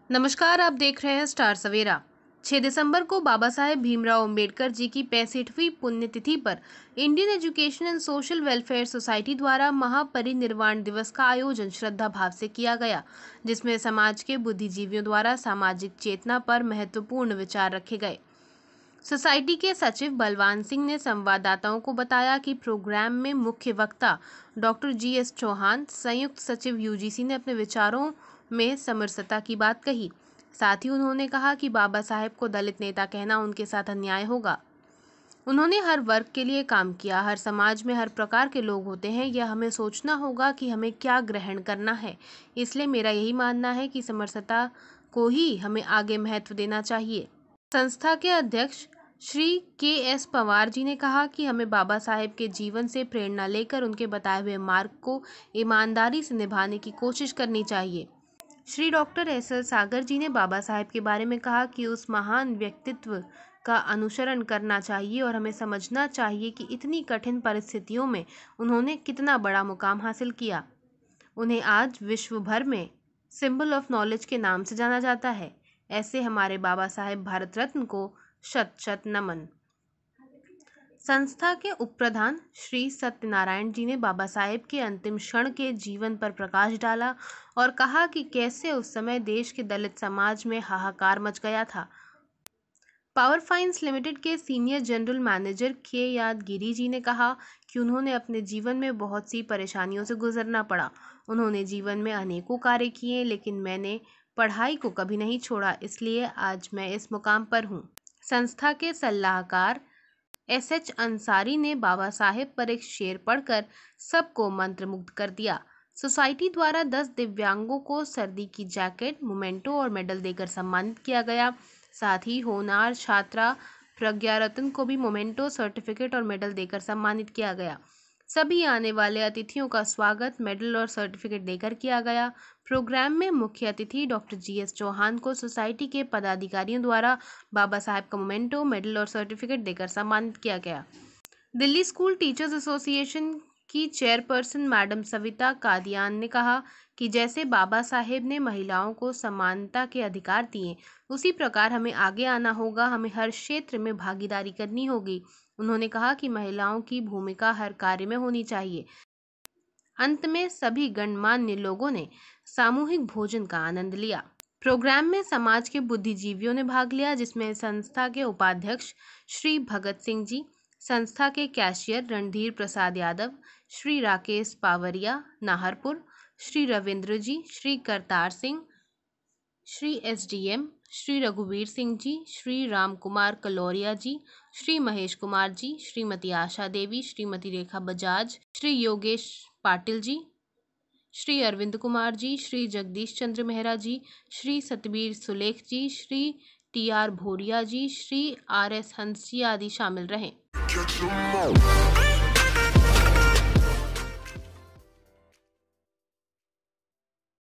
नमस्कार, आप देख रहे हैं स्टार सवेरा। 6 दिसंबर को बाबा साहेब भीमराव अंबेडकर जी की 65वीं पुण्यतिथि पर Indian education and social welfare society द्वारा महापरिनिर्वाण दिवस का आयोजन श्रद्धा भाव से किया गया, जिसमें समाज के बुद्धिजीवियों द्वारा सामाजिक चेतना पर महत्वपूर्ण विचार रखे गए। सोसाइटी के सचिव बलवान सिंह ने संवाददाताओं को बताया कि प्रोग्राम में मुख्य वक्ता डॉक्टर GS चौहान, संयुक्त सचिव UGC ने अपने विचारों में समरसता की बात कही। साथ ही उन्होंने कहा कि बाबा साहेब को दलित नेता कहना उनके साथ अन्याय होगा। उन्होंने हर वर्ग के लिए काम किया। हर समाज में हर प्रकार के लोग होते हैं, यह हमें सोचना होगा कि हमें क्या ग्रहण करना है। इसलिए मेरा यही मानना है कि समरसता को ही हमें आगे महत्व देना चाहिए। संस्था के अध्यक्ष श्री KS पवार जी ने कहा कि हमें बाबा साहेब के जीवन से प्रेरणा लेकर उनके बताए हुए मार्ग को ईमानदारी से निभाने की कोशिश करनी चाहिए। श्री डॉक्टर SL सागर जी ने बाबा साहेब के बारे में कहा कि उस महान व्यक्तित्व का अनुसरण करना चाहिए और हमें समझना चाहिए कि इतनी कठिन परिस्थितियों में उन्होंने कितना बड़ा मुकाम हासिल किया। उन्हें आज विश्व भर में सिंबल ऑफ नॉलेज के नाम से जाना जाता है। ऐसे हमारे बाबा साहेब भारत रत्न को शत शत नमन। संस्था के उपप्रधान श्री सत्यनारायण जी ने बाबा साहेब के अंतिम क्षण के जीवन पर प्रकाश डाला और कहा कि कैसे उस समय देश के दलित समाज में हाहाकार मच गया था। पावर फाइनेंस लिमिटेड के सीनियर जनरल मैनेजर के यादगिरी जी ने कहा कि उन्होंने अपने जीवन में बहुत सी परेशानियों से गुजरना पड़ा। उन्होंने जीवन में अनेकों कार्य किए, लेकिन मैंने पढ़ाई को कभी नहीं छोड़ा, इसलिए आज मैं इस मुकाम पर हूँ। संस्था के सलाहकार SH अंसारी ने बाबा साहेब पर एक शेर पढ़कर सबको मंत्रमुग्ध कर दिया। सोसाइटी द्वारा 10 दिव्यांगों को सर्दी की जैकेट, मोमेंटो और मेडल देकर सम्मानित किया गया। साथ ही होनहार छात्रा प्रज्ञा रत्न को भी मोमेंटो, सर्टिफिकेट और मेडल देकर सम्मानित किया गया। सभी आने वाले अतिथियों का स्वागत मेडल और सर्टिफिकेट देकर किया गया। प्रोग्राम में मुख्य अतिथि डॉक्टर GS चौहान को सोसाइटी के पदाधिकारियों द्वारा बाबा साहेब का मोमेंटो, मेडल और सर्टिफिकेट देकर सम्मानित किया गया। दिल्ली स्कूल टीचर्स एसोसिएशन की चेयरपर्सन मैडम सविता कादियान ने कहा कि जैसे बाबा साहेब ने महिलाओं को समानता के अधिकार दिए, उसी प्रकार हमें आगे आना होगा। हमें हर क्षेत्र में भागीदारी करनी होगी। उन्होंने कहा कि महिलाओं की भूमिका हर कार्य में होनी चाहिए। अंत में सभी गणमान्य लोगों ने सामूहिक भोजन का आनंद लिया। प्रोग्राम में समाज के बुद्धिजीवियों ने भाग लिया, जिसमें संस्था के उपाध्यक्ष श्री भगत सिंह जी, संस्था के कैशियर रणधीर प्रसाद यादव, श्री राकेश पावरिया नाहरपुर, श्री रविंद्र जी, श्री करतार सिंह, श्री SDM, श्री रघुवीर सिंह जी, श्री राम कुमार कलौरिया जी, श्री महेश कुमार जी, श्रीमती आशा देवी, श्रीमती रेखा बजाज, श्री योगेश पाटिल जी, श्री अरविंद कुमार जी, श्री जगदीश चंद्र मेहरा जी, श्री सतबीर सुलेख जी, श्री TR भोरिया जी, श्री RS हंसी आदि शामिल रहे।